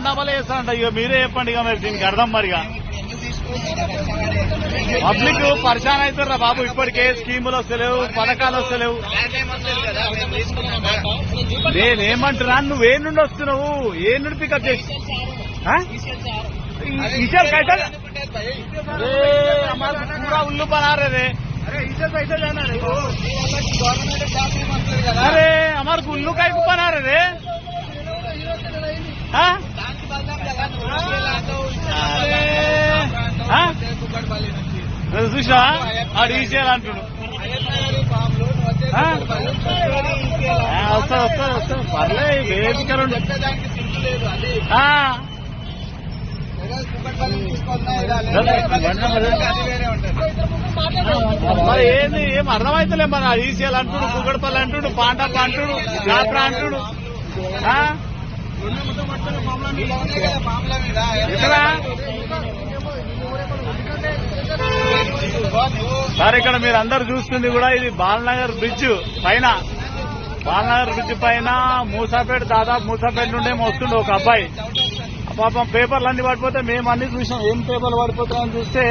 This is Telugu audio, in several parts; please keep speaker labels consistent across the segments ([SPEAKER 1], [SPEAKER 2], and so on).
[SPEAKER 1] పాండాబాలే చేస్తారంట. ఇక మీరే చెప్పండి ఇక మరి దీనికి అర్థం మరిగా. పబ్లిక్ పరిశాన్ అవుతారా బాబు, ఇప్పటికే స్కీములు వస్తలేవు, పథకాలు వస్తలేవు. నేనేమంటున్నా, నువ్వే నుండి వస్తున్నావు, ఏ నుండి పికప్ చేసి ఈసారి కైతే पूरा उल्लू बना रहे थे. अरे इसे कैसे जाना रे? अरे हमारे उल्लू का बना रहे थे. చూసా ఆడు ఈసేయాలి అంటుడు. వస్తా పర్లే వేదికలు. మరి ఏంది ఏం అర్థమైతలే. మన ఈసీఎల్ అంటుడు, కుగడపల్లి అంటుడు, పాండప్ప అంటుడు, జాత్ర అంటుడు. సార్ ఇక్కడ మీరు అందరు చూస్తుంది కూడా ఇది బాలనగర్ బ్రిడ్జ్ పైన, బాలనగర్ బ్రిడ్జ్ పైన మూసాపేట, దాదాపు మూసాపేట నుండే వస్తుండే ఒక అబ్బాయి. పాపం పేపర్లు అన్ని పడిపోతే మేము అన్ని చూసాం. ఏం పేపర్లు పడిపోతాయని చూస్తే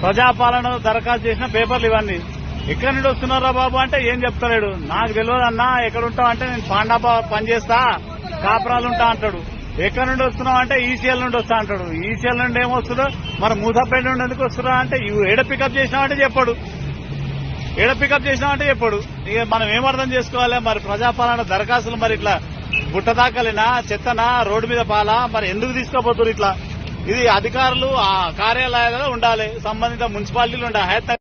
[SPEAKER 1] ప్రజాపాలన దరఖాస్తు చేసిన పేపర్లు ఇవన్నీ. ఎక్కడి నుండి వస్తున్నారా బాబు అంటే ఏం చెప్తలేడు. నాకు తెలియదు అన్నా, ఎక్కడుంటావు అంటే నేను పాండాప పనిచేస్తా, కాపురాలు ఉంటా అంటాడు. ఎక్కడి నుండి వస్తున్నావు అంటే ఈసీఎల్ నుండి వస్తా అంటాడు. ఈసీఎల్ నుండి ఏమొస్తుందో మరి మూసాపేట నుండి ఎందుకు వస్తున్నా అంటే ఏడ పికప్ చేసినామంటే చెప్పాడు, ఏడ పికప్ చేసినామంటే చెప్పాడు. ఇక మనం ఏమర్థం చేసుకోవాలి మరి? ప్రజాపాలన దరఖాస్తులు మరి ఇట్లా బుట్టదాకలేనా, చెత్తనా, రోడ్డు మీద పాలా, మరి ఎందుకు తీసుకోబోతున్నారు ఇట్లా? ఇది అధికారులు ఆ కార్యాలయాలలో ఉండాలి, సంబంధిత మున్సిపాలిటీలు ఉండాలి.